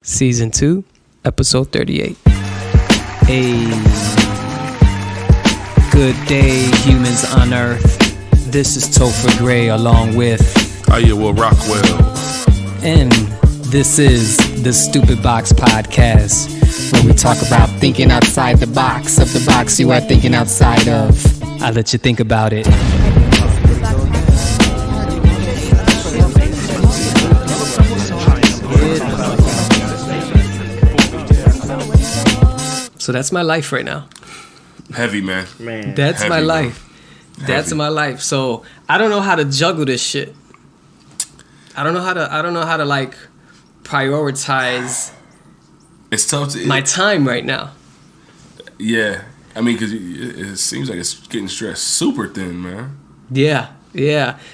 Season 2, Episode 38. Hey, good day, humans on Earth. This is Topher Gray along with Iowa Rockwell. And this is the Stupid Box Podcast, where we talk about thinking outside the box of the box you are thinking outside of. I'll let you think about it. So that's my life right now. Heavy, man. That's Heavy, my bro. life. That's Heavy. my life. So I don't know how to juggle this shit. I don't know how to like prioritize It's tough to my time right now. Yeah, I mean, because it seems like it's getting stressed super thin, man. Yeah.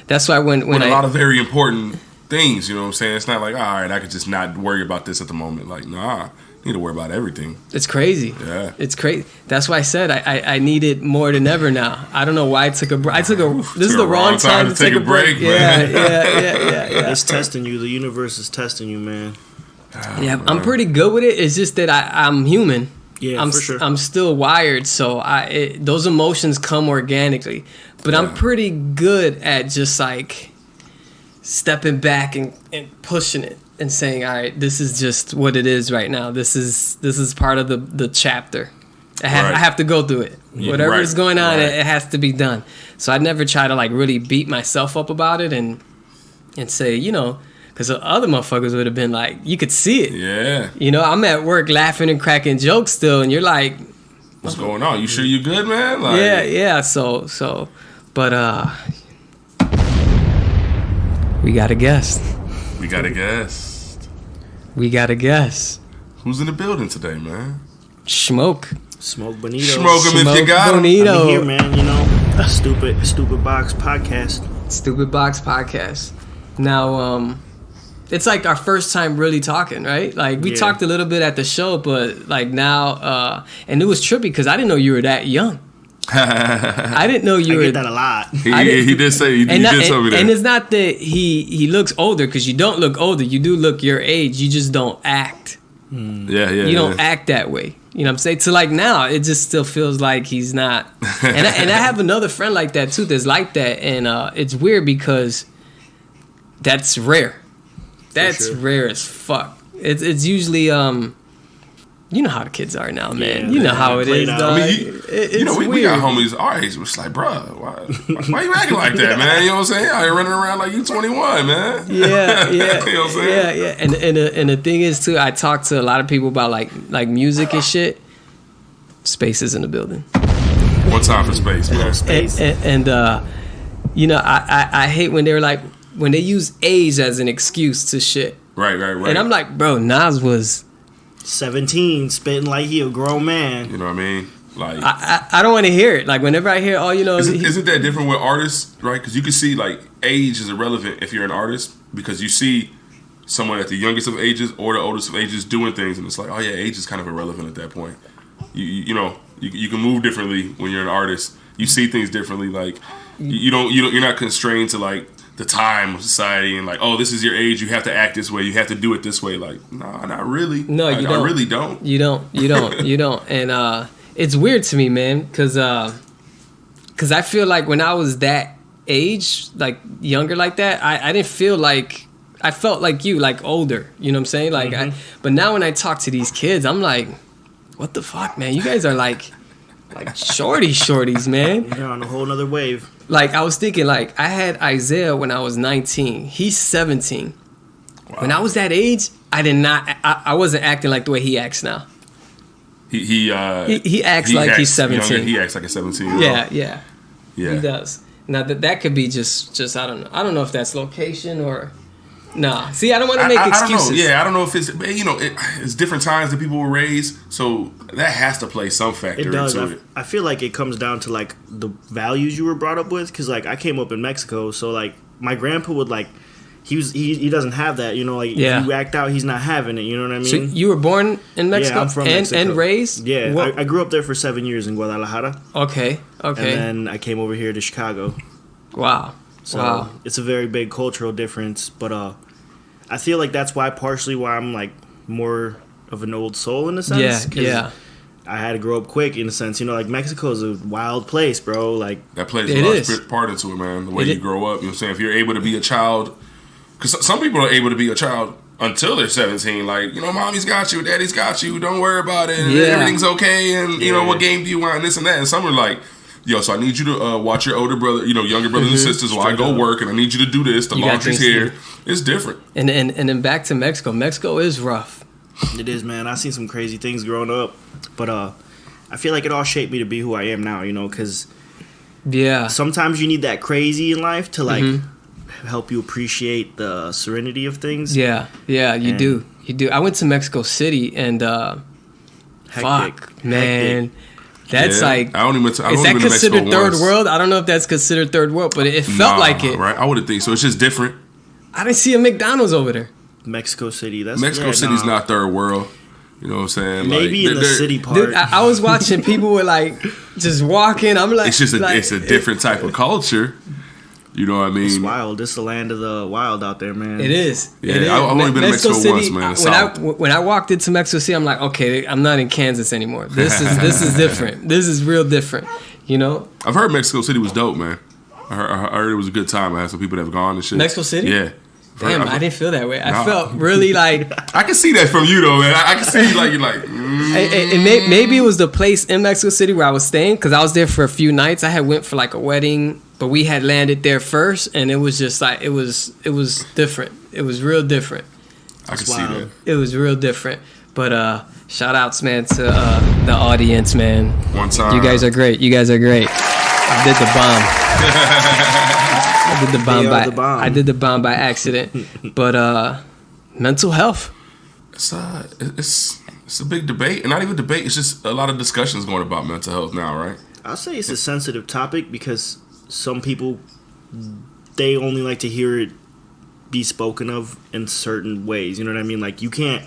That's why when With a lot of very important things, you know what I'm saying? It's not like, all right, I could just not worry about this at the moment. Like, nah, I need to worry about everything. it's crazy. Yeah. It's crazy. That's why I said I need it more than ever now. I don't know why I took a break. This is the wrong time to take a break. man. Yeah. It's testing you. The universe is testing you, man. Yeah, I'm pretty good with it. It's just that I'm human. Yeah, I'm for sure. I'm still wired, so those emotions come organically. But I'm pretty good at just like stepping back and pushing it and saying, all right, this is just what it is right now. This is part of the chapter. I have to go through it. Yeah, Whatever right, is going on, right. it has to be done. So I never try to like really beat myself up about it and say, you know, because the other motherfuckers would have been like, you could see it. Yeah. You know, I'm at work laughing and cracking jokes still, and you're like, What's going on? You sure you good, man? Like, yeah. So, but we got a guest. We got a guest. Who's in the building today, man? Smoke Smoke Bonito. Smoke him if you got him. Bonito. I'm here, man. You know, Stupid Box Podcast. Stupid Box Podcast. Now, it's like our first time really talking, right? Like we talked a little bit at the show, but like now, and it was trippy because I didn't know you were that young. I didn't know you I were. get that a lot. He did say he did tell me that. And it's not that he looks older, because you don't look older. You do look your age. You just don't act. Yeah. You don't act that way. You know what I'm saying? So like now, it just still feels like he's not. And I have another friend like that too that's like that. And it's weird because that's rare. That's rare as fuck. It's usually you know how the kids are now, man. Yeah, you know how it is, out. dog. I mean, It's we weird. got homies our age. It's like, bro, why you acting like that, man? You know what I'm saying? Out here running around like you 21, man. Yeah. You know what I'm saying? Yeah. And the thing is too, I talk to a lot of people about like music and shit. Space is in the building. One time for space, man. Space. And you know, I hate when they're like when they use age as an excuse to shit. Right. And I'm like, bro, Nas was 17, spitting like he a grown man. You know what I mean? Like, I don't want to hear it. Like whenever I hear, oh, you know, isn't that different with artists, right? Because you can see like age is irrelevant if you're an artist, because you see someone at the youngest of ages or the oldest of ages doing things, and it's like, oh yeah, age is kind of irrelevant at that point. You know, you can move differently when you're an artist. You see things differently. Like you're not constrained to like the time of society and like, oh, this is your age, you have to act this way, you have to do it this way. Like, nah, not really. No, you don't. I really don't. You don't. And it's weird to me, man, because I feel like when I was that age, like younger like that, I didn't feel like, I felt like you, like older. You know what I'm saying? Like, but now when I talk to these kids, I'm like, what the fuck, man? You guys are like shorties, man. You're on a whole nother wave. Like, I was thinking, like, I had Isaiah when I was 19. He's 17. Wow. When I was that age, I wasn't acting like the way he acts now. He acts like he's 17. Younger, he acts like a 17. Yeah. He does. Now, that could be just, I don't know. I don't know if that's location or... Nah. See, I don't want to make excuses. I don't know. Yeah, I don't know if it's... You know, it's different times that people were raised, so that has to play some factor It does. into it. I feel like it comes down to like the values you were brought up with, because like I came up in Mexico, so like my grandpa would like he doesn't have that, you know, like if you act out, he's not having it, you know what I mean? So you were born in Mexico? Yeah, I'm from Mexico. And raised? Yeah, I grew up there for 7 years in Guadalajara. Okay. And then I came over here to Chicago. Wow. So it's a very big cultural difference, but I feel like that's partially why I'm like more of an old soul in a sense. Yeah. I had to grow up quick in a sense. You know, like Mexico is a wild place, bro. Like that plays a large part into it, man. The way you grow up. You know what I'm saying? If you're able to be a child, because some people are able to be a child until they're 17. Like, you know, mommy's got you, daddy's got you. Don't worry about it. Everything's okay. And you know, what game do you want? And this and that. And some are like, yo, so I need you to watch your older brother, you know, younger brothers and sisters while I go work, and I need you to do this. The laundry's here. It's different. And then back to Mexico. Mexico is rough. It is, man. I've seen some crazy things growing up, but I feel like it all shaped me to be who I am now. You know, because sometimes you need that crazy in life to like help you appreciate the serenity of things. You do. I went to Mexico City and fuck, man. That's like, is that considered third world? I don't know if that's considered third world, but it felt like it. Right? I wouldn't think so. It's just different. I didn't see a McDonald's over there. Mexico City. City's not third world. You know what I'm saying? Maybe like, in the city part. Dude, I was watching people were like just walking. I'm like, it's just it's a different type of culture. You know what I mean? It's wild. This is the land of the wild out there, man. It is. Yeah, I've only been to Mexico City, once, man. When I walked into Mexico City, I'm like, okay, I'm not in Kansas anymore. This is different. This is real different. You know? I've heard Mexico City was dope, man. I heard it was a good time. I had some people that have gone and shit. Mexico City? Yeah. Damn, I didn't feel that way. I felt really like... I can see that from you, though, man. I can see like you're like... Maybe it was the place in Mexico City where I was staying, because I was there for a few nights. I had went for like a wedding, but we had landed there first, and it was just like... It was different. It was real different. I can see that. It was real different. But shout outs, man, to the audience, man. One time. You guys are great. I did the bomb. I did the bomb by accident. But mental health. It's a big debate, and not even debate. It's just a lot of discussions going about mental health now, right? I'll say it's a sensitive topic because some people, they only like to hear it be spoken of in certain ways. You know what I mean? Like, you can't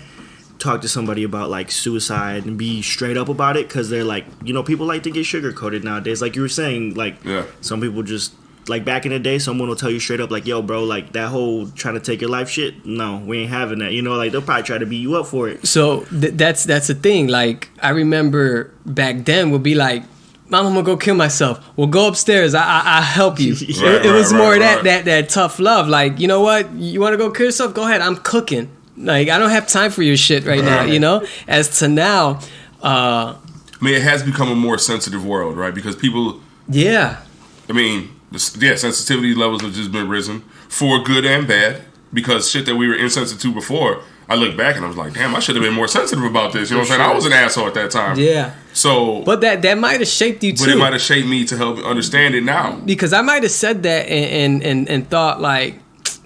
talk to somebody about like suicide and be straight up about it, because they're like, you know, people like to get sugarcoated nowadays. Like you were saying, like some people just, like back in the day, someone will tell you straight up like, yo, bro, like that whole trying to take your life shit, no, we ain't having that. You know, like they'll probably try to beat you up for it. So that's the thing. Like, I remember back then would be like, Mom, I'm gonna go kill myself. Well, go upstairs. I'll help you. It was more that tough love. Like, you know what? You want to go kill yourself? Go ahead. I'm cooking. Like, I don't have time for your shit right now. You know. As to now, I mean, it has become a more sensitive world, right? Because people. Yeah. I mean, sensitivity levels have just been risen for good and bad. Because shit that we were insensitive to before, I look back and I was like, damn, I should have been more sensitive about this. You know what I'm saying? I was an asshole at that time. Yeah. So, but that might have shaped you too. But it might have shaped me to help understand it now. Because I might have said that and thought like,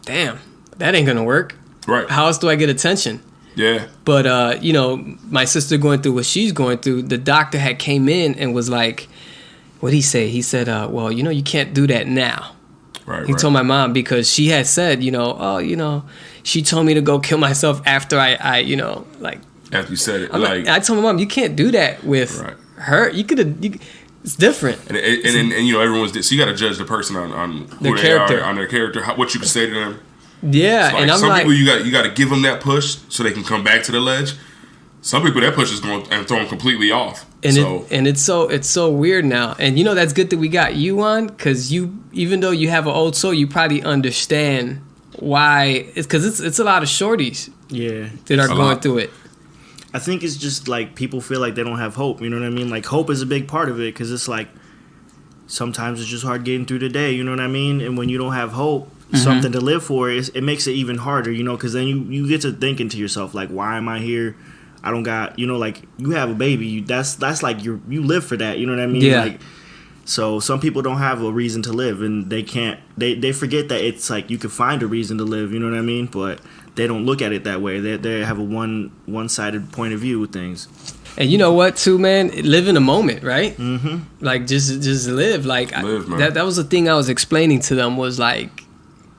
damn, that ain't gonna work. Right. How else do I get attention? Yeah. But you know, my sister going through what she's going through, the doctor had came in and was like, what'd he say? He said, well, you know, you can't do that now. Right. He told my mom, because she had said, you know, oh, you know, she told me to go kill myself after I you know, like. After you said it, I told my mom, you can't do that with her. You could have. It's different. And you know, everyone's so you got to judge the person on who their they character. are, on their character, what you can say to them. Yeah, so like, and I'm some like, people you got to give them that push so they can come back to the ledge. Some people that push is going and throw them completely off. And it's so weird now. And you know, that's good that we got you on, because you, even though you have an old soul, you probably understand why. It's because it's a lot of shorties. Yeah, that are going through it. I think it's just like people feel like they don't have hope. You know what I mean? Like, hope is a big part of it, because it's like sometimes it's just hard getting through the day. You know what I mean? And when you don't have hope, something to live for, it makes it even harder. You know, because then you get to thinking to yourself like, why am I here? I don't got, you know, like, you have a baby. That's like you live for that. You know what I mean? Yeah. Like, so some people don't have a reason to live, and they can't. They forget that it's like you can find a reason to live. You know what I mean? But they don't look at it that way. They have a one-sided point of view with things. And you know what, too, man? Live in the moment, right? Mm-hmm. Like, just live. Like, man. That was the thing I was explaining to them, was like,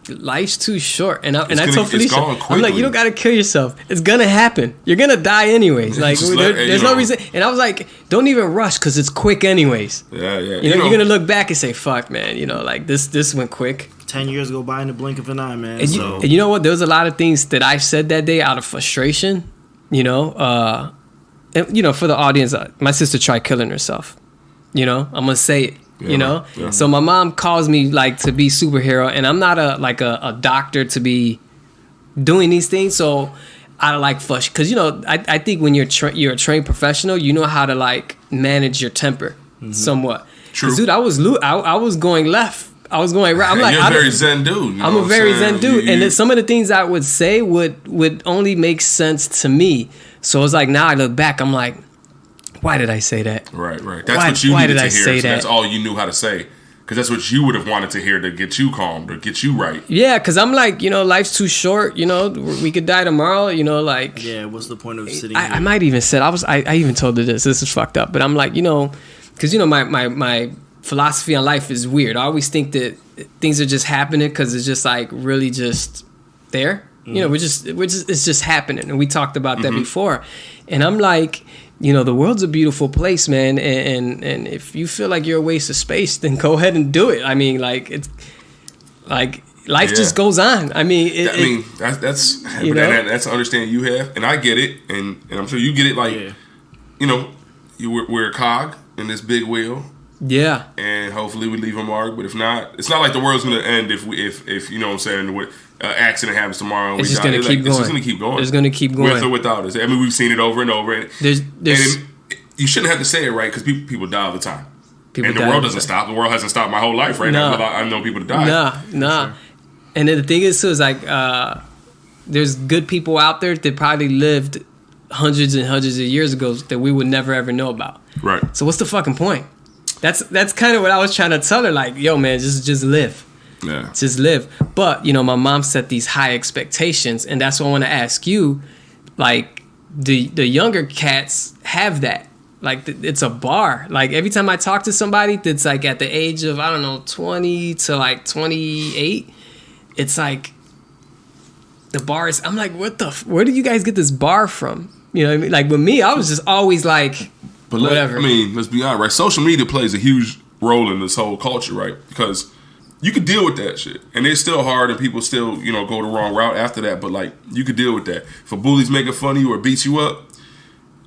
life's too short. And I told Felicia, I'm like, you don't gotta kill yourself. It's gonna happen. You're gonna die anyways. Like, there's no reason. And I was like, don't even rush, because it's quick anyways. Yeah. You know, you're gonna look back and say, fuck, man. You know, like, this went quick. 10 years go by in the blink of an eye, man. And you know what? There was a lot of things that I said that day out of frustration. You you know, and, you know, for the audience, my sister tried killing herself. You know, I'm gonna say it. Yeah, you know, yeah. so my mom calls me like to be superhero, and I'm not a doctor to be doing these things. So I like fush because, you know, I think when you're a trained professional, you know how to like manage your temper somewhat. True. 'Cause, dude, I was going left. I was going right. I'm like, you're a very zen dude. You know I'm a what very saying? zen dude, You- and then some of the things I would say would only make sense to me. So it's like now I look back, I'm like, why did I say that? Right. That's what you why needed did to I hear. say So that? that's all you knew how to say. Because that's what you would have wanted to hear to get you calm, to get you right. Yeah, because I'm like, you know, life's too short. You know, we could die tomorrow. You know, like Yeah, what's the point of sitting I here? might even said I even told her this is fucked up, but I'm like, you know, because, you know, my philosophy on life is weird. I always think that things are just happening because it's just like really just there. You know, we're just it's just happening, and we talked about that before. And I'm like, you know, the world's a beautiful place, man, and if you feel like you're a waste of space, then go ahead and do it. I mean, like it's like life just goes on. I mean, that's you know? that's an understanding you have, and I get it, and I'm sure you get it. Like, you know, we're a cog in this big wheel. Yeah. And hopefully we leave a mark. But if not, it's not like the world's going to end if you know what I'm saying, what accident happens tomorrow and It's we just die. going to keep going. It's just going to keep going. It's going to keep going. With or without us. I mean, we've seen it over and over. And you shouldn't have to say it, right? Because people die all the time. And the world doesn't stop. The world hasn't stopped my whole life right now. I've known people to die. Nah. Sure. And then the thing is, too, is like there's good people out there that probably lived hundreds and hundreds of years ago that we would never ever know about. Right. So what's the fucking point? That's kind of what I was trying to tell her. Like, yo, man, just live. Yeah. Just live. But, you know, my mom set these high expectations, and that's what I want to ask you. Like, the younger cats have that. Like, it's a bar. Like, every time I talk to somebody that's, like, at the age of, I don't know, 20 to, like, 28, it's like, the bar is, I'm like, where did you guys get this bar from? You know what I mean? Like, with me, I was just always like, but whatever. I mean, let's be honest, right? Social media plays a huge role in this whole culture, right? Because you could deal with that shit, and it's still hard, and people still, you know, go the wrong route after that. But like, you could deal with that. If a bully's making fun of you or beats you up,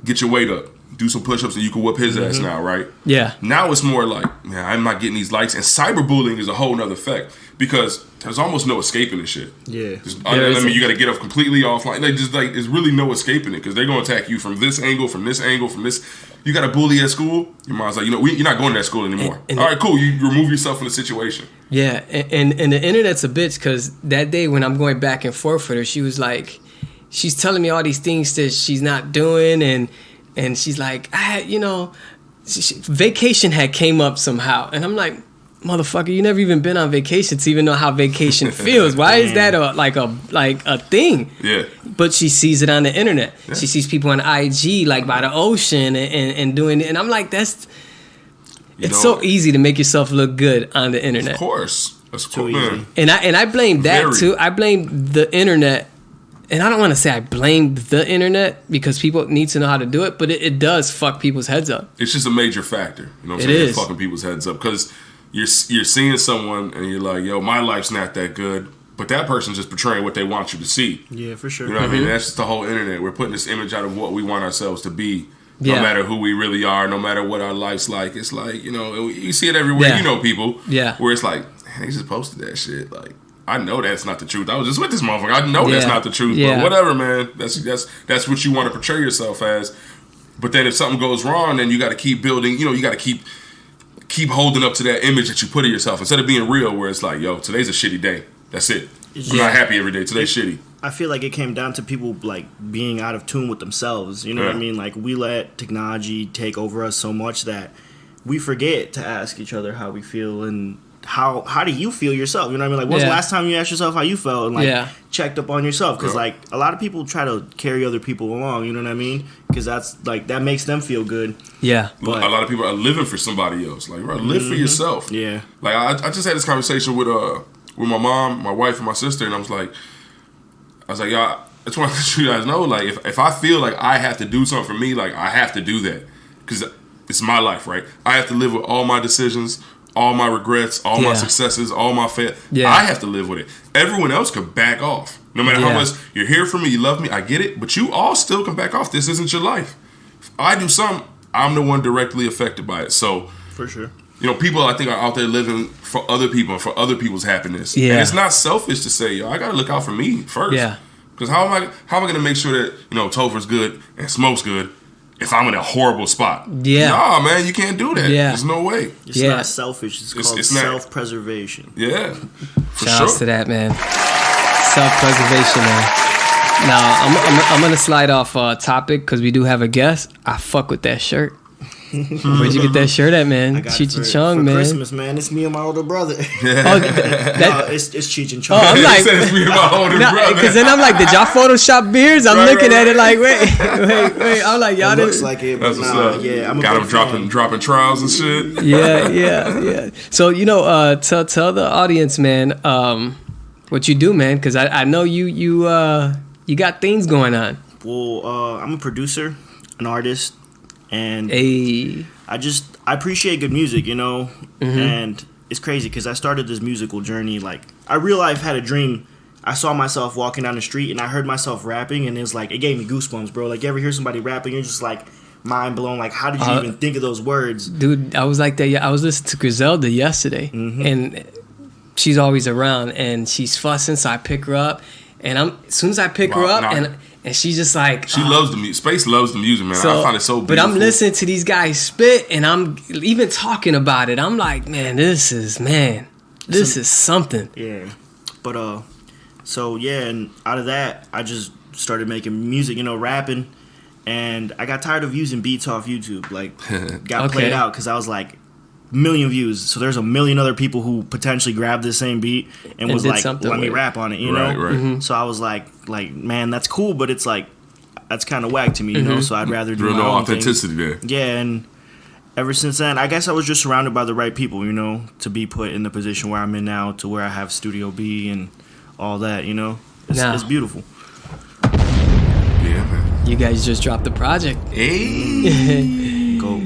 get your weight up, do some push-ups, and you can whoop his ass now, right? Yeah. Now it's more like, man, I'm not getting these likes, and cyberbullying is a whole nother effect because there's almost no escaping this shit. Yeah. I mean, you got to get up completely offline. There's really no escaping it because they're gonna attack you from this angle, from this angle, from this. You got a bully at school. Your mom's like, you know, you're not going to that school anymore. All right, cool. You remove yourself from the situation. Yeah, and the internet's a bitch because that day when I'm going back and forth with her, she was like, she's telling me all these things that she's not doing, and she's like, vacation had came up somehow, and I'm like, motherfucker, you never even been on vacation to even know how vacation feels. Why is that a thing? Yeah. But she sees it on the internet. Yeah. She sees people on IG like by the ocean and doing it, and I'm like, it's so easy to make yourself look good on the internet. Of course, that's too easy. And I blame that too. I blame the internet. And I don't want to say I blame the internet because people need to know how to do it, but it does fuck people's heads up. It's just a major factor. You know what I'm saying? It's fucking people's heads up because you're seeing someone and you're like, yo, my life's not that good, but that person's just portraying what they want you to see. Yeah, for sure. You know what I mean? That's just the whole internet. We're putting this image out of what we want ourselves to be. No matter who we really are, no matter what our life's like. It's like, you know, you see it everywhere. You know people. Yeah. Where it's like, man, they just posted that shit. Like, I know that's not the truth. I was just with this motherfucker. I know that's not the truth. But whatever, man. That's what you want to portray yourself as. But then if something goes wrong, then you got to keep building. You know, you got to keep holding up to that image that you put of yourself instead of being real. Where it's like, yo, today's a shitty day. That's it. I'm not happy every day. Today's shitty. I feel like it came down to people like being out of tune with themselves. You know what I mean? Like we let technology take over us so much that we forget to ask each other how we feel and how do you feel yourself? You know what I mean? Like when's the last time you asked yourself how you felt and like checked up on yourself? Because like a lot of people try to carry other people along. You know what I mean? Because that's like that makes them feel good. Yeah. But a lot of people are living for somebody else. Like, bro, live for yourself. Yeah. Like I just had this conversation with my mom, my wife, and my sister, and I was like, y'all, I just want to let you guys know, like, if I feel like I have to do something for me, like, I have to do that. Because it's my life, right? I have to live with all my decisions, all my regrets, all my successes, all my failures. I have to live with it. everyone else could back off. No matter how much you're here for me, you love me, I get it. But you all still can back off. This isn't your life. If I do something, I'm the one directly affected by it. So for sure. People I think are out there living for other people and for other people's happiness. Yeah. And it's not selfish to say, I gotta look out for me first. Yeah. Because how am I gonna make sure that, Topher's good and Smoke's good if I'm in a horrible spot? Yeah. Nah, man, you can't do that. Yeah. There's no way. It's not selfish. It's called self-preservation. Yeah. Shout out to that, man. Self-preservation, man. Now, I'm gonna slide off topic because we do have a guest. I fuck with that shirt. Where'd you get that shirt at, man? Cheech and Chong, man. Christmas, man. It's me and my older brother. It's Cheech and Chong. Oh, I'm like, it's me and my older brother. Because then I'm like, did y'all Photoshop beards? I'm looking at it like, wait. I'm like, y'all looks like it, but I'm got him dropping trials and shit. Yeah. So tell the audience, man, what you do, man, because I know you got things going on. Well, I'm a producer, an artist. And I appreciate good music, and it's crazy because I started this musical journey. Like, I real life had a dream. I saw myself walking down the street and I heard myself rapping, and it gave me goosebumps, bro. Like, you ever hear somebody rapping, you're just like mind blown. Like, how did you even think of those words? Dude, I was like that. I was listening to Griselda yesterday, and she's always around, and she's fussing, so I pick her up, and as soon as I pick her up, and she's just like... She loves the music. Space loves the music, man. I find it so beautiful. But I'm listening to these guys spit, and I'm even talking about it. I'm like, man, this is something. Yeah. But, and out of that, I just started making music, rapping. And I got tired of using beats off YouTube. Like, got played out because I was like... million views, so there's a million other people who potentially grabbed the same beat and was like, let me rap on it, Right. Mm-hmm. So I was like, man, that's cool, but it's like, that's kind of whack to me, so I'd rather do my own authenticity thing. there. Yeah, and ever since then, I guess I was just surrounded by the right people, to be put in the position where I'm in now, to where I have Studio B and all that, It's beautiful. Yeah, man. You guys just dropped the project. Hey.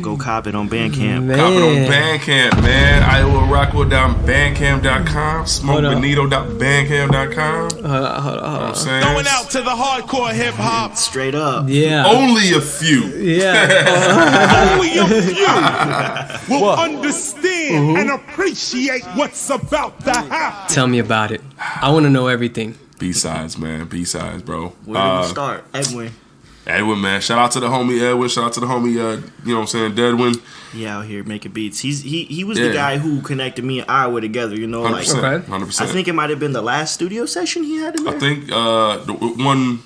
Go cop it on Bandcamp. Man. Cop it on Bandcamp, man. IowaRockwell.bandcamp.com. SmokeBonito.bandcamp.com. Hold on. Going out to the hardcore hip hop. Straight up. Yeah. Only a few. Yeah. Only a few will understand and appreciate what's about to happen. Tell me about it. I want to know everything. B-sides, man. B-sides, bro. Where did we start? Edwin, man. Shout out to the homie Edwin. Shout out to the homie, Deadwin. Yeah, out here making beats. He was the guy who connected me and Iowa together, 100%. 100%. I think it might have been the last studio session he had in there. I think the one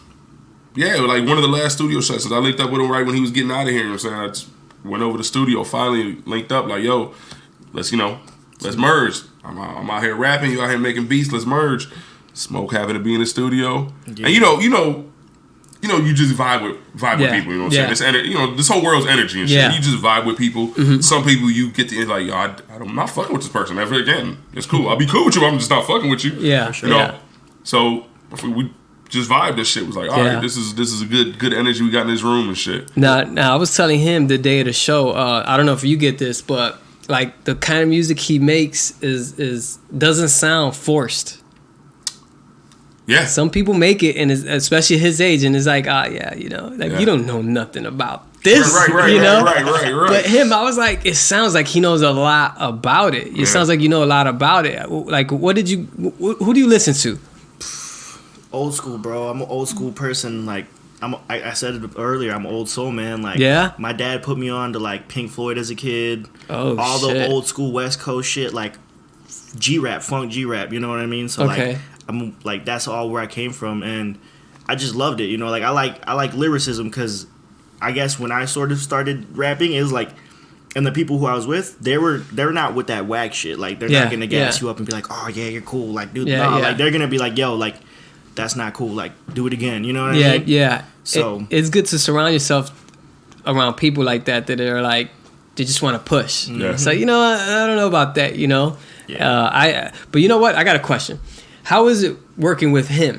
of the last studio sessions. I linked up with him right when he was getting out of here. I just went over to the studio, finally linked up, like, yo, let's merge. I'm out here rapping, you out here making beats, let's merge. Smoke having to be in the studio. Yeah. And you just vibe with people. You know what I'm saying? This whole world's energy and shit. Yeah. You just vibe with people. Mm-hmm. Some people you get to like, yo, I'm not fucking with this person ever again. It's cool. I'll be cool with you. I'm just not fucking with you. Yeah, sure. So we just vibe this shit. It was like, all right, this is a good energy we got in this room and shit. Now I was telling him the day of the show. I don't know if you get this, but like the kind of music he makes is doesn't sound forced. Yeah. Some people make it, and especially his age, and it's like, you don't know nothing about this, right. But him, I was like, it sounds like he knows a lot about it. It sounds like you know a lot about it. Like, who do you listen to? Old school, bro. I'm an old school person. Like, I said it earlier, I'm an old soul, man. Like, my dad put me on to like Pink Floyd as a kid. Oh, all the old school West Coast shit, like G-rap, funk G-rap. You know what I mean? So like, I'm like, that's all where I came from, and I just loved it. Like, I like lyricism because I guess when I sort of started rapping, it was like, and the people who I was with, they're not with that whack shit. Like, they're not gonna gas you up and be like, oh yeah, you're cool. Like, dude, like they're gonna be like, yo, like, that's not cool. Like, do it again. You know what I mean? Yeah. So it's good to surround yourself around people like that are like, they just want to push. Yeah. So I don't know about that. Yeah. But you know what? I got a question. How is it working with him?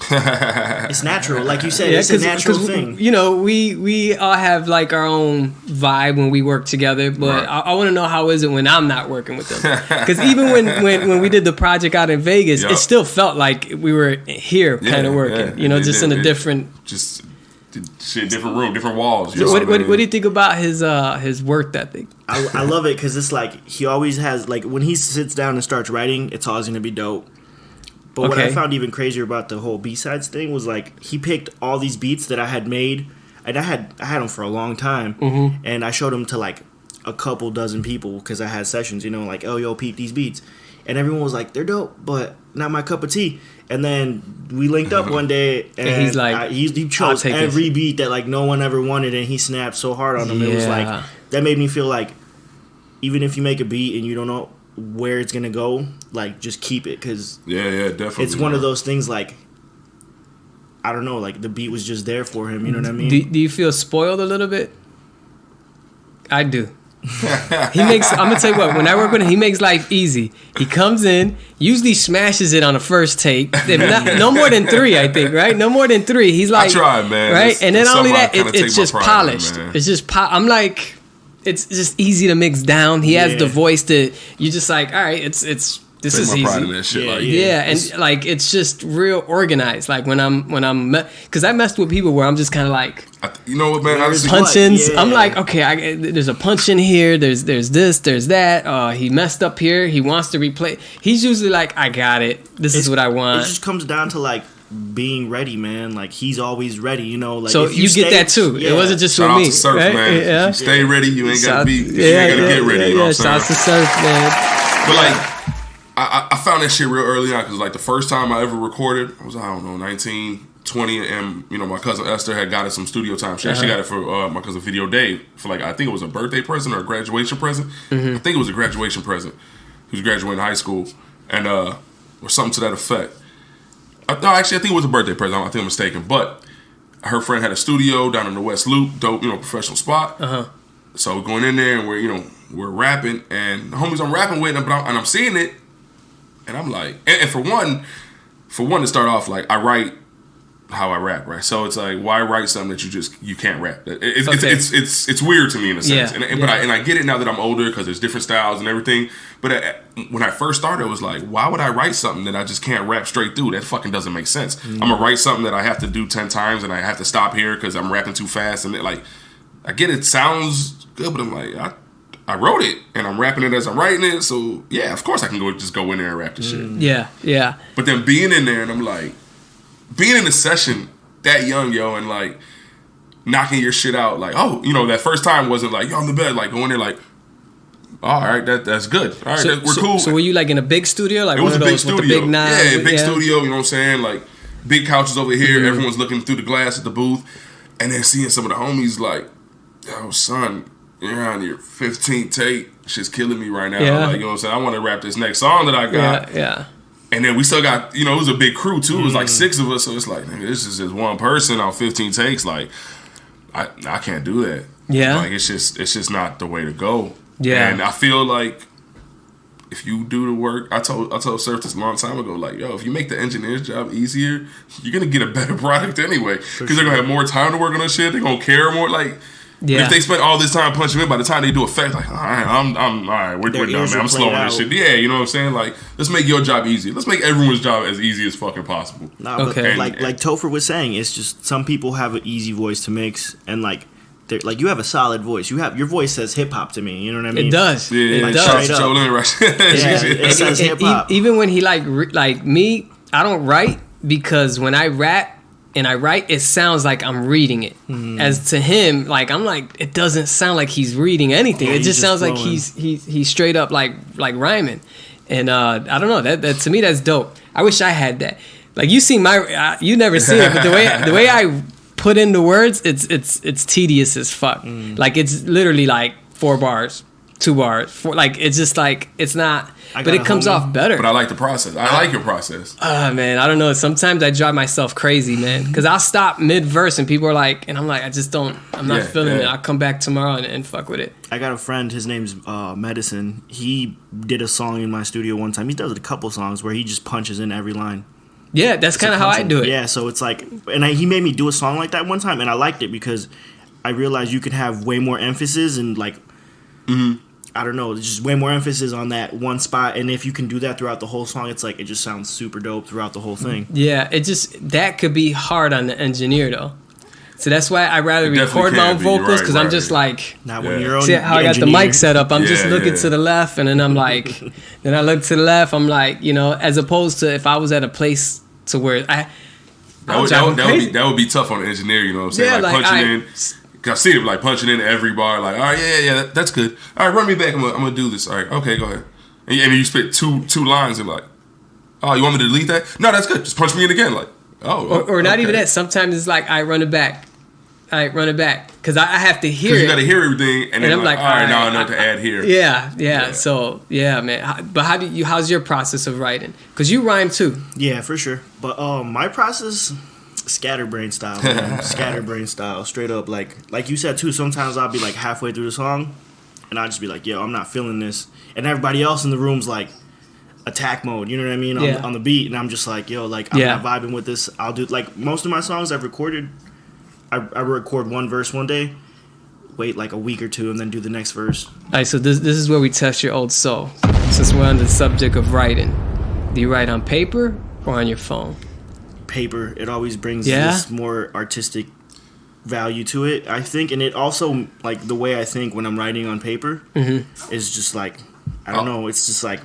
It's natural, like you said. It's a natural thing. You know, we all have like our own vibe when we work together, but I want to know how is it when I'm not working with them? Because even when we did the project out in Vegas, it still felt like we were here kind of working. You know, just in a different, different room, different walls. So what do you think about his work ethic? I love it because it's like he always has, like, when he sits down and starts writing, it's always gonna be dope. But what I found even crazier about the whole B-sides thing was, like, he picked all these beats that I had made, and I had them for a long time, and I showed them to, like, a couple dozen people because I had sessions, you know, like, oh, yo, Pete, these beats. And everyone was like, they're dope, but not my cup of tea. And then we linked up one day, and he's like, he chose every beat that, like, no one ever wanted, and he snapped so hard on them. It was like, that made me feel like, even if you make a beat and you don't know where it's gonna go, like, just keep it, because definitely, it's one of those things, like, I don't know, like, the beat was just there for him, you know what I mean? Do you feel spoiled a little bit? I do. I'm gonna tell you what, when I work with him, he makes life easy. He comes in, usually smashes it on the first take. No more than 3, I think, right? No more than 3. He's like, I try, man, right? And then not only that, it's just polished. It's just I'm like, it's just easy to mix down. He has the voice that you just like, all right, this is easy. Pride in that shit, and like, it's just real organized. Like when I'm because I messed with people where I'm just kind of like, you know what, man, punch-ins. I'm like, okay, there's a punch in here. There's this, there's that. He messed up here. He wants to replay. He's usually like, I got it. This is what I want. It just comes down to, like, being ready, man. Like, he's always ready, you know. Like, so you get that too. It wasn't just shout with me. To Surf, right? man. Yeah. You stay ready. You ain't gotta be. You ain't gotta get ready. You know what I'm saying? Shout out to Surf, man. But like, I found that shit real early on because, like, the first time I ever recorded, I was, I don't know, 19, 20, and, you know, my cousin Esther had got us some studio time. She got it for my cousin Video Dave for, like, I think it was a birthday present or a graduation present. I think it was a graduation present. He was graduating high school, and or something to that effect. No, actually, I think it was a birthday present. I think I'm mistaken. But her friend had a studio down in the West Loop, dope, you know, professional spot. So we're going in there, and we're rapping, and the homies I'm rapping with, and I'm seeing it, and I'm like, and for one to start off, like, I write how I rap, right? So it's like, why write something that you can't rap? It's weird to me in a sense, but I get it now that I'm older because there's different styles and everything. But when I first started, it was like, why would I write something that I just can't rap straight through? That fucking doesn't make sense. I'm gonna write something that I have to do 10 times and I have to stop here because I'm rapping too fast, and like, I get it sounds good, but I'm like, I wrote it and I'm rapping it as I'm writing it, so yeah, of course I can go in there and rap the shit. Yeah. But then being in there, and I'm like, being in the session that young, yo, and like knocking your shit out, like, oh, you know, that first time wasn't like, yo, I'm the best. Like, going there like, all right, that's good. All right, we're cool. So were you like in a big studio, like it was one of those with the big knives? Yeah, big studio. You know what I'm saying? Like, big couches over here. Everyone's looking through the glass at the booth, and then seeing some of the homies like, yo, son, you're on your 15th take. Shit's killing me right now. Like, you know what I'm saying? I want to rap this next song that I got. Yeah. And then we still got, you know, it was a big crew too. It was like 6 of us. So it's like, nigga, this is just one person on 15 takes. Like, I can't do that. Yeah. Like, it's just not the way to go. Yeah. And I feel like if you do the work, I told Surf this a long time ago, like, yo, if you make the engineer's job easier, you're gonna get a better product anyway. Because they're gonna have more time to work on this shit. They're gonna care more. Like, if they spend all this time punching in, by the time they do effect, like, all right, I'm all right, we're done, man. I'm slowing this shit. Yeah, you know what I'm saying? Like, let's make your job easy. Let's make everyone's job as easy as fucking possible. Nah, but like Topher was saying, it's just some people have an easy voice to mix, and like you have a solid voice. Your voice says hip hop to me. You know what I mean? It does. Yeah, it does. It says hip hop. Even when he like me, I don't write because when I rap and I write, it sounds like I'm reading it. As to him, like, I'm like, it doesn't sound like he's reading anything. It just sounds flowing. Like he's straight up like rhyming. And I don't know, that to me that's dope. I wish I had that. Like, you see you never see it, but the way I put in the words, it's tedious as fuck. Like, it's literally like 4 bars, 2 bars, 4, like, it's just like, it's not, but it comes off better. But I like the process. I like your process. Man, I don't know. Sometimes I drive myself crazy, man, because I'll stop mid-verse and people are like, and I'm like, I'm not feeling it. I'll come back tomorrow and fuck with it. I got a friend, his name's Medicine. He did a song in my studio one time. He does a couple songs where he just punches in every line. Yeah, that's kind of how I do it. Yeah, so it's like, and he made me do a song like that one time, and I liked it because I realized you could have way more emphasis and like, I don't know, just way more emphasis on that one spot. And if you can do that throughout the whole song, it's like it just sounds super dope throughout the whole thing. Yeah, that could be hard on the engineer though. So that's why I rather record my own vocals because I'm just like, not when you're on. See how I got the mic set up? I'm just looking to the left, and then I'm like, then I look to the left. I'm like, as opposed to if I was at a place to where that would be tough on the engineer. You know what I'm saying? Yeah, like punching in. I see it like punching in every bar. Like, all right, yeah, that's good. All right, run me back. I'm gonna do this. All right, okay, go ahead. And you spit two lines and like, oh, you want me to delete that? No, that's good. Just punch me in again. Like, oh, or not even that. Sometimes it's like I run it back. Because I have to hear it. You got to hear everything, and then I'm like, all right, now I know what to add here. Yeah. So yeah, man. But how's your process of writing? Because you rhyme too. Yeah, for sure. But my process, scatterbrain style, man. Scatterbrain style, straight up. Like you said too. Sometimes I'll be like halfway through the song, and I'll just be like, yo, I'm not feeling this, and everybody else in the room's like attack mode. You know what I mean? On the beat, and I'm just like, yo, like I'm not vibing with this. I'll do like most of my songs I've recorded. I record one verse one day, wait like a week or two, and then do the next verse. All right, so this is where we test your old soul. Since we're on the subject of writing, do you write on paper or on your phone? Paper. It always brings this more artistic value to it, I think, and it also, like, the way I think when I'm writing on paper is just like, I don't know, it's just like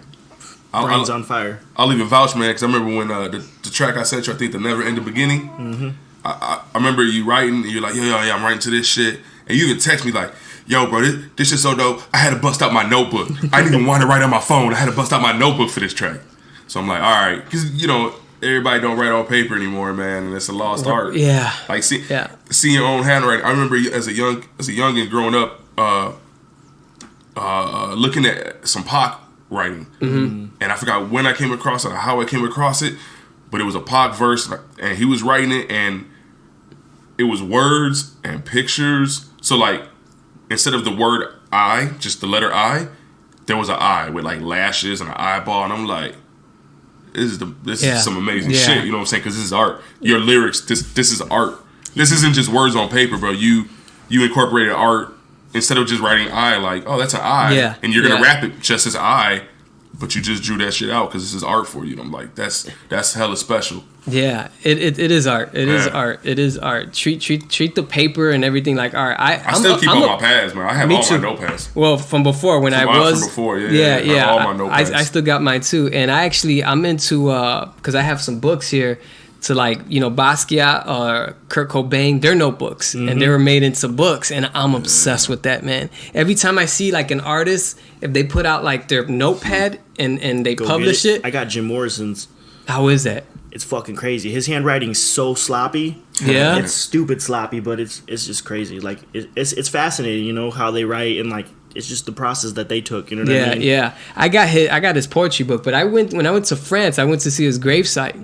brains on fire. I'll even vouch, man, because I remember when the track I sent you, I think the Never End the Beginning. I remember you writing, and you're like, yeah, I'm writing to this shit. And you even text me like, yo, bro, this shit's so dope. I had to bust out my notebook. I didn't even want to write on my phone. I had to bust out my notebook for this track. So I'm like, all right. Because, everybody don't write on paper anymore, man. And it's a lost art. Yeah. Like, seeing your own handwriting. I remember as a youngin' growing up, looking at some Pac writing. And I forgot when I came across it or how I came across it. But it was a Pac verse, and he was writing it, and it was words and pictures. So, like, instead of the word I, just the letter I, there was an eye with, like, lashes and an eyeball. And I'm like, this is some amazing shit. You know what I'm saying? Because this is art. Your lyrics, this is art. This isn't just words on paper, bro. You incorporated art instead of just writing I, like, oh, that's an I. Yeah. And you're going to rap it just as I. But you just drew that shit out because this is art for you. And I'm like, that's hella special. Yeah, it is art. It is art. It is art. Treat the paper and everything like art. I still keep all my pads, man. I have all my notepads. Well, from before when from before, yeah. All my notepads. I still got mine too. And I'm into because I have some books here to, like, Basquiat or Kurt Cobain, their notebooks, and they were made into books, and I'm obsessed with that, man. Every time I see, like, an artist, if they put out, like, their notepad and they publish it. I got Jim Morrison's. How is that? It's fucking crazy. His handwriting's so sloppy. Yeah, it's stupid sloppy, but it's just crazy. Like, it's fascinating, how they write, and, like, it's just the process that they took. You know what I mean? Yeah. I got his poetry book, but when I went to France, I went to see his gravesite.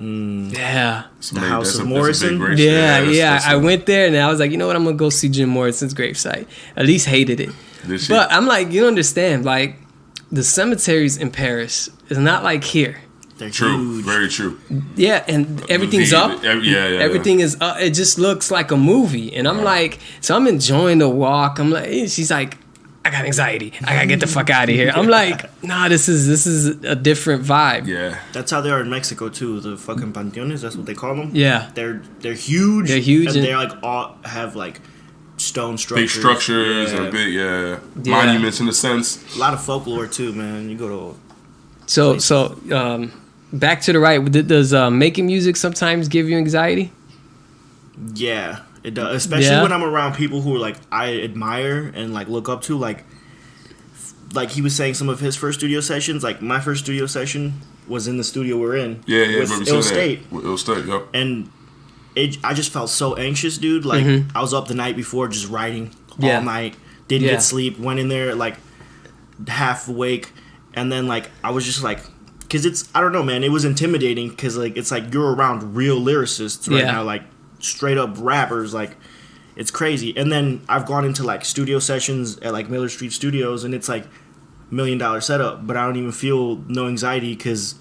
Yeah, the House of Morrison. Yeah. I went there and I was like, you know what? I'm gonna go see Jim Morrison's gravesite. At least hated it, but I'm like, you don't understand. Like, the cemeteries in Paris is not like here. They're true, huge. very true. Yeah, and everything's up. Everything is up. It just looks like a movie, and I'm like, so I'm enjoying the walk. I'm like, she's like, I got anxiety. I gotta get the fuck out of here. I'm like, nah, this is a different vibe. Yeah, that's how they are in Mexico too. The fucking panteones, that's what they call them. Yeah, they're huge. They're huge, and they're like all have like stone structures, big structures, and big monuments in a sense. A lot of folklore too, man. You go to so back to the right. Does making music sometimes give you anxiety? Yeah. It does, especially when I'm around people who are like I admire and like look up to, like he was saying some of his first studio sessions. Like, my first studio session was in the studio we're in. With Ill State. With Ill State, yep. And I just felt so anxious, dude. Like, I was up the night before just writing all night. Didn't get sleep. Went in there like half awake, and then like I was just like, because I don't know, man. It was intimidating because like it's like you're around real lyricists right now, like straight up rappers, like it's crazy. And then I've gone into like studio sessions at like Miller Street Studios, and it's like $1 million setup, but I don't even feel no anxiety because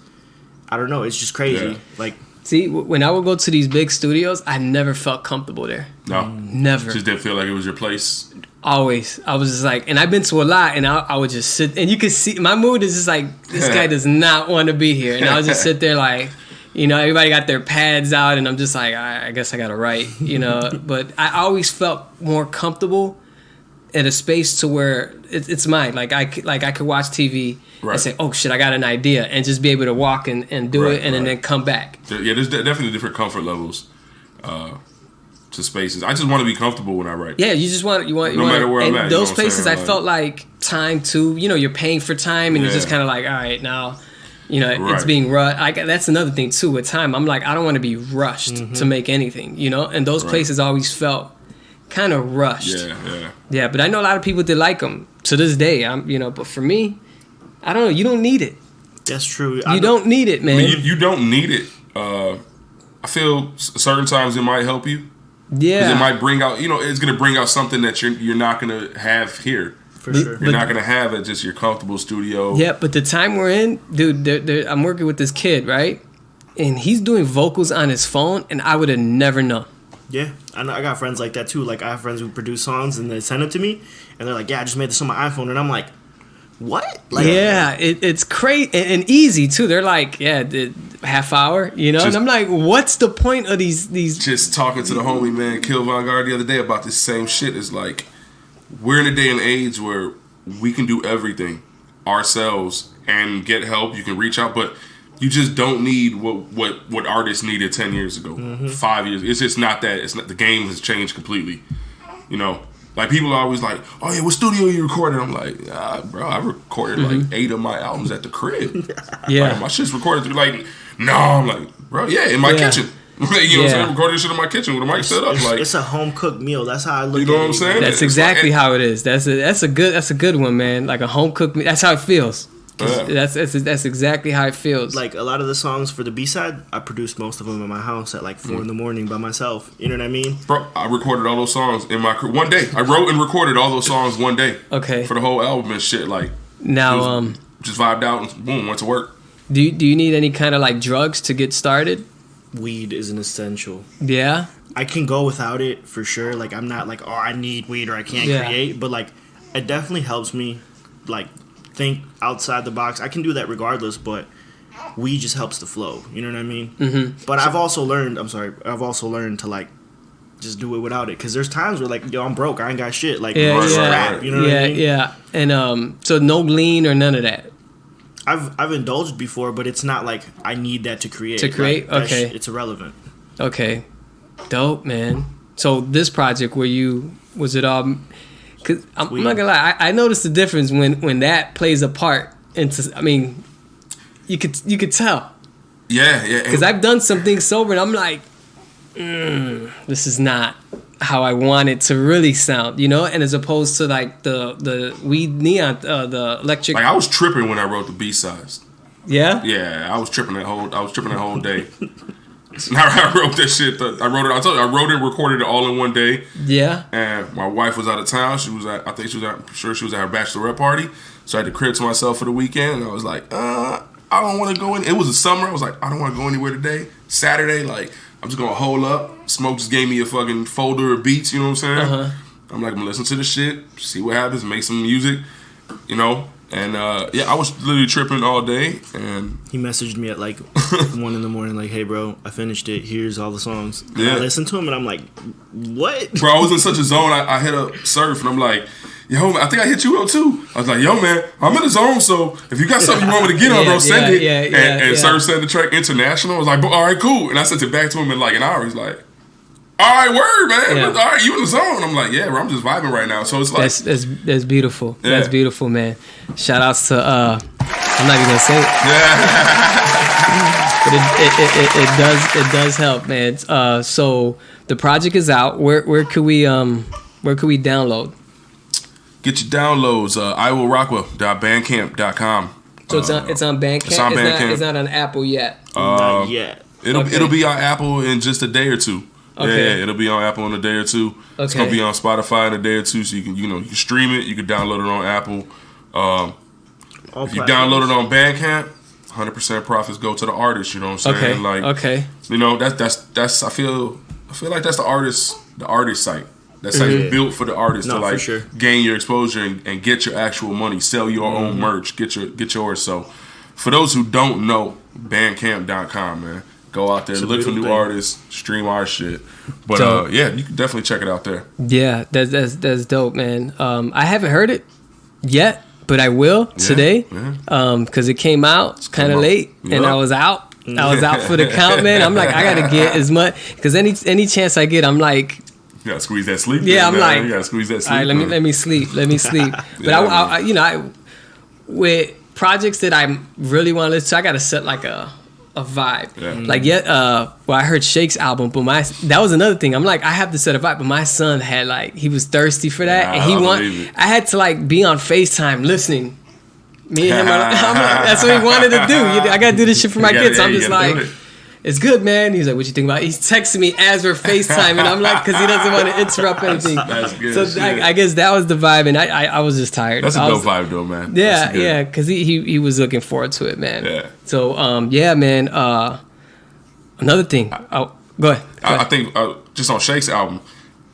I don't know, it's just crazy. Like, See, when I would go to these big studios, I never felt comfortable there. No, never. Just didn't feel like it was your place. Always. I was just like, and I've been to a lot, and I would just sit, and you could see my mood is just like, this guy does not want to be here, and I would just sit there like, you know, everybody got their pads out, and I'm just like, I guess I got to write, you know. But I always felt more comfortable at a space to where it's mine. Like I could watch TV and say, oh shit, I got an idea, and just be able to walk and do it, and then come back. Yeah, there's definitely different comfort levels to spaces. I just want to be comfortable when I write. Yeah, you just want no matter where I'm at. Those places, I felt like time too. You know, you're paying for time, and you're just kind of like, all right, now, you know, it's being rushed. That's another thing too with time. I'm like, I don't want to be rushed to make anything, you know. And those places always felt kind of rushed. Yeah. But I know a lot of people that like them to this day. But for me, I don't know. You don't need it. That's true. You don't need it, man. I mean, you don't need it. I feel certain times it might help you. Yeah. Because it might bring out, it's going to bring out something that you're not going to have here. For sure. You're not going to have at just your comfortable studio. Yeah, but the time we're in, dude, I'm working with this kid, right? And he's doing vocals on his phone, and I would have never known. Yeah, I got friends like that too. Like, I have friends who produce songs, and they send them to me, and they're like, yeah, I just made this on my iPhone. And I'm like, what? Like, yeah, it's crazy and easy too. They're like, half hour, and I'm like, what's the point of these? Just talking to the homie, man, Kill Von Guard, the other day about this same shit. It's like, we're in a day and age where we can do everything ourselves and get help. You can reach out, but you just don't need what artists needed 10 years ago, 5 years. It's just not that. It's not, the game has changed completely. Like, people are always like, oh yeah, what studio you recording? I'm like, bro, I recorded like 8 of my albums at the crib. Yeah, like, my shit's recorded through I'm like, bro, in my kitchen. What I'm saying? Recording shit in my kitchen with a mic set up. Like, it's a home cooked meal. That's how I look at it. You know what I'm saying? That's exactly how it is. That's a good one, man. Like a home cooked meal. That's how it feels. Yeah. That's exactly how it feels. Like, a lot of the songs for the B-side, I produced most of them in my house at like 4 in the morning by myself. You know what I mean? Bro, I recorded all those songs in my one day. I wrote and recorded all those songs one day. Okay. For the whole album and shit. Like, now, just vibed out and boom, went to work. Do you need any kind of like drugs to get started? Weed is an essential. Yeah. I can go without it for sure. Like, I'm not like, oh, I need weed or I can't create. But like, it definitely helps me like think outside the box. I can do that regardless, but weed just helps the flow. You know what I mean? Mm-hmm. But I've also learned to like just do it without it, because there's times where like, yo, I'm broke, I ain't got shit. Like, rap, you know what I mean? Yeah. And so no lean or none of that. I've indulged before, but it's not like I need that to create. Like, okay. It's irrelevant. Okay. Dope, man. So this project, was it all? Cause I'm not gonna lie, I noticed the difference when that plays a part into. I mean, you could tell. Yeah. Because I've done some things sober, and I'm like, this is not how I want it to really sound, And as opposed to like the weed neon, the electric. Like, I was tripping when I wrote the B-sides. Yeah. Yeah, I was tripping that whole day. I wrote that shit. I wrote it and recorded it all in one day. Yeah. And my wife was out of town. She was at her bachelorette party. So I had the crib to myself for the weekend. And I was like, I don't want to go in. It was a summer. I was like, I don't want to go anywhere today. Saturday, like, I'm just going to hold up. Smoke just gave me a fucking folder of beats, you know what I'm saying? I'm like, I'm going to listen to the shit, see what happens, make some music, And, I was literally tripping all day. And he messaged me at like 1 in the morning, like, hey, bro, I finished it. Here's all the songs. And I listened to him, and I'm like, what? Bro, I was in such a zone. I hit up Surf, and I'm like, yo, man, I think I hit you up too. I was like, yo, man, I'm in the zone, so if you got something you want me to get on, bro, send it. And Surf sent the track International. I was like, all right, cool. And I sent it back to him in like an hour. He's like, all right, word, man. Yeah. All right, you in the zone. I'm like, yeah, bro, I'm just vibing right now. So it's like, that's beautiful. Yeah. That's beautiful, man. Shout outs to I'm not even gonna say it. But it does help, man. So the project is out. Where could we download? Get your downloads. iwillrockwell.bandcamp.com. So it's on Bandcamp. It's on Bandcamp. It's not on Apple yet. Not yet. It'll be on Apple in just a day or two. Okay. Yeah, it'll be on Apple in a day or two. Okay. It's gonna be on Spotify in a day or two, so you can stream it. You can download it on Apple. If you download it on Bandcamp, 100% profits go to the artist. You know what I'm Okay. saying? Like, Okay. you know, that's I feel like that's the artist site. That site's built for the artist to like gain your exposure and get your actual money, sell your own merch, get yours. So for those who don't know, Bandcamp.com, man. Go out there, look for new artists, stream our shit. But yeah, you can definitely check it out there. Yeah, that's dope, man. I haven't heard it yet, but I will today because it came out kind of late, and I was out. I was out for the count, man. I'm like, I gotta get as much because any chance I get, I'm like, you gotta squeeze that sleep. Yeah, I'm like, you gotta squeeze that sleep. All right, let me sleep. But I you know, with projects that I really want to listen to, I gotta set like a vibe. Yeah. Like well, I heard Shake's album, but that was another thing. I'm like, I have to set a vibe, but my son had like, he was thirsty for that, and I had to like be on FaceTime listening. Me and him, I'm like, that's what he wanted to do. I gotta do this shit for my kids. So I'm just like, it's good, man. He's like, what you think about it? He's texting me as we're FaceTiming. I'm like, because he doesn't want to interrupt anything. That's good. So I guess that was the vibe, and I was just tired. That's a dope vibe, though, man. Yeah, because he was looking forward to it, man. Yeah. So yeah, man. Another thing. Go ahead. I think just on Shake's album,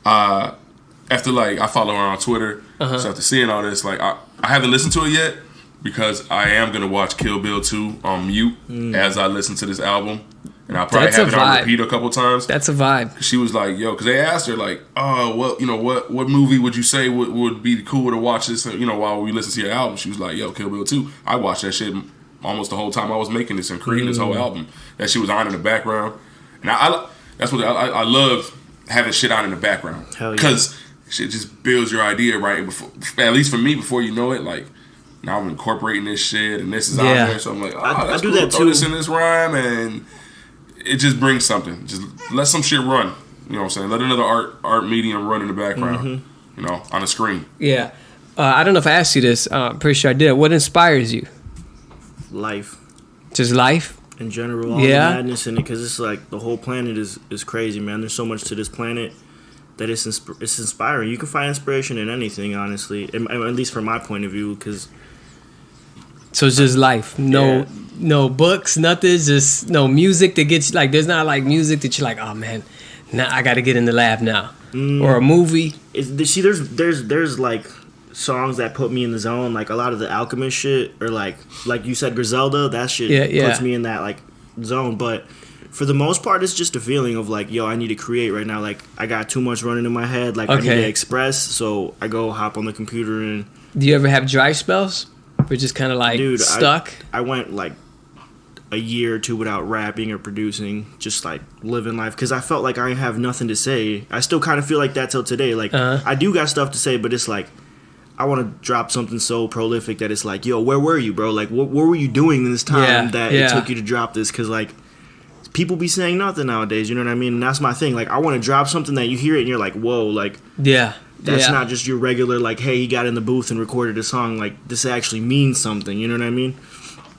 after like I follow her on Twitter, so after seeing all this, like I haven't listened to it yet because I am gonna watch Kill Bill 2 on mute as I listen to this album. And I'll probably have it on repeat a couple times. That's a vibe. She was like, yo, because they asked her, like, oh, what movie would you say would be cool to watch this, while we listen to your album? She was like, yo, Kill Bill 2. I watched that shit almost the whole time I was making this and creating this whole album. That shit was on in the background. And that's what I love having shit on in the background. Because shit just builds your idea, right? At least for me, before you know it, like, now I'm incorporating this shit and this is on there. So I'm like, that's cool. Throw this in this rhyme and it just brings something. Just let some shit run. You know what I'm saying? Let another art medium run in the background. On the screen. Yeah. I don't know if I asked you this. I'm pretty sure I did. What inspires you? Life. Just life? In general. All the madness in it. Because it's like the whole planet is crazy, man. There's so much to this planet that it's inspiring. You can find inspiration in anything, honestly. At least from my point of view. Because... So it's just life. No books, nothing. Just no music that gets like. There's not like music that you're like, oh man, now I got to get in the lab now, or a movie. See, there's like songs that put me in the zone. Like a lot of the Alchemist shit, or like you said, Griselda. That shit puts me in that like zone. But for the most part, it's just a feeling of like, yo, I need to create right now. Like I got too much running in my head. Like I need to express. So I go hop on the computer and. Do you ever have dry spells? We're just kind of like stuck. I went like a year or two without rapping or producing, just like living life because I felt like I have nothing to say. I still kind of feel like that till today. Like I do got stuff to say, but it's like I want to drop something so prolific that it's like, yo, where were you, bro? Like what were you doing in this time that it took you to drop this? Because like people be saying nothing nowadays. You know what I mean? And that's my thing. Like I want to drop something that you hear it and you're like, whoa, like That's not just your regular, like, hey, he got in the booth and recorded a song. Like, this actually means something. You know what I mean?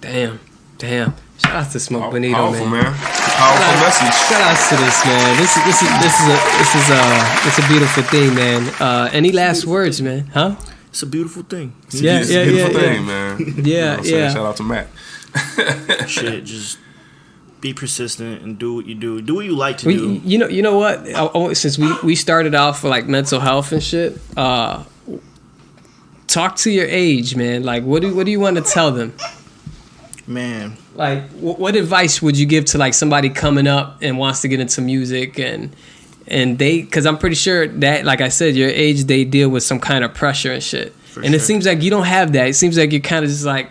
Damn. Shout out to Smoke Bonito, powerful, man. Powerful message. Shout out to this, man. This is a beautiful thing, man. Any last words, man? Huh? It's a beautiful thing. It's a beautiful thing, man. Yeah. Shout out to Matt. Shit, just be persistent and do what you do. Do what you like to do. You know what? Since we started off with like mental health and shit, talk to your age, man. Like, what do you want to tell them? Man, like, what advice would you give to like somebody coming up and wants to get into music and because I'm pretty sure that, like I said, your age, they deal with some kind of pressure and shit. It seems like you don't have that. It seems like you're kind of just like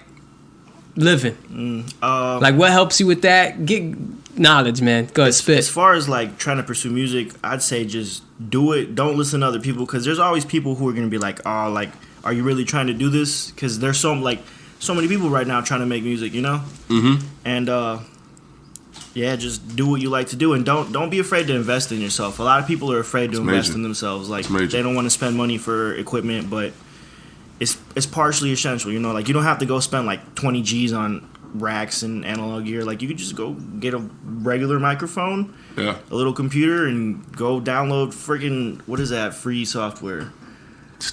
living. Like, what helps you with that? Get knowledge, man. Go ahead, spit. As far as like trying to pursue music, I'd say just do it. Don't listen to other people because there's always people who are gonna be like, oh, like, are you really trying to do this? Because there's so many people right now trying to make music, you know. And just do what you like to do, and don't be afraid to invest in yourself. A lot of people are afraid to invest in themselves. Like they don't want to spend money for equipment, but it's partially essential, you know. Like you don't have to go spend like 20 G's on racks and analog gear. Like you could just go get a regular microphone, a little computer, and go download freaking free software.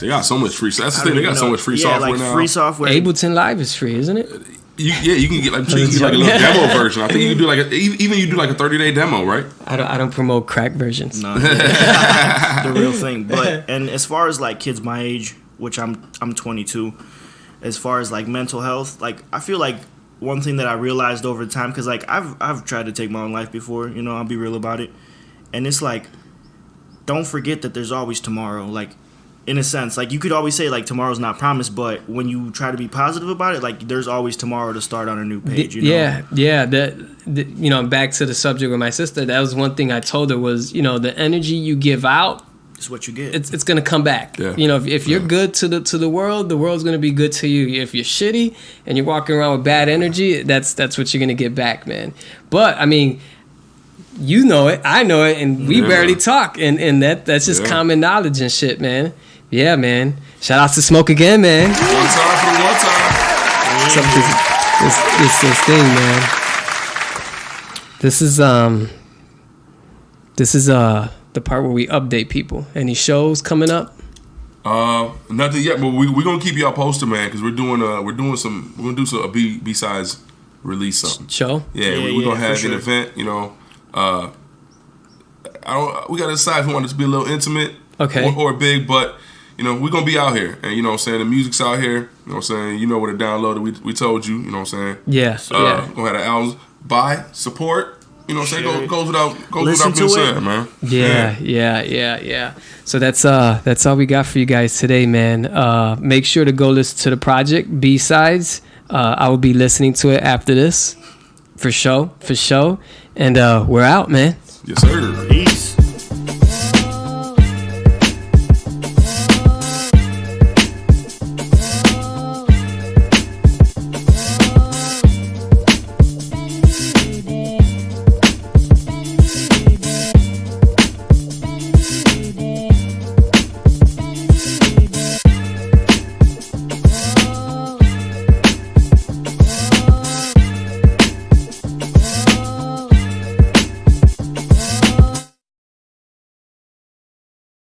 They got so much free. That's the thing. They got so much free software now. Free software. Ableton Live is free, isn't it? You can get like a little demo version. I think you can do like even you do like a 30-day demo, right? I don't promote crack versions. No, the real thing. But and as far as like kids my age, which I'm 22, as far as like mental health, like I feel like one thing that I realized over time, because like I've tried to take my own life before, you know, I'll be real about it, and it's like, don't forget that there's always tomorrow. Like, in a sense, like you could always say like tomorrow's not promised, but when you try to be positive about it, like there's always tomorrow to start on a new page. You know? Yeah. You know, back to the subject with my sister. That was one thing I told her was, you know, the energy you give out, it's what you get. It's gonna come back. Yeah. You know, if you're good to the world's gonna be good to you. If you're shitty and you're walking around with bad energy, that's what you're gonna get back, man. But I mean, you know it, I know it, and we barely talk, and that's just common knowledge and shit, man. Yeah, man. Shout out to Smoke again, man. One time for the one time. This thing, man. This is the part where we update people. Any shows coming up? Nothing yet, but we're gonna keep y'all posted, man, because we're gonna do a B-sides release something. Show? Yeah, we're gonna have an event, you know. We gotta decide if we want it to be a little intimate, or big, but you know, we're gonna be out here, and you know what I'm saying, the music's out here, you know what I'm saying, you know where to download it, we told you, you know what I'm saying. Yes. Gonna have the albums, buy, support, you know what I'm saying, goes without being said, man. Yeah. So that's all we got for you guys today, man. Make sure to go listen to the project B-sides. I will be listening to it after this, for sure, and we're out, man. Yes, sir. Peace.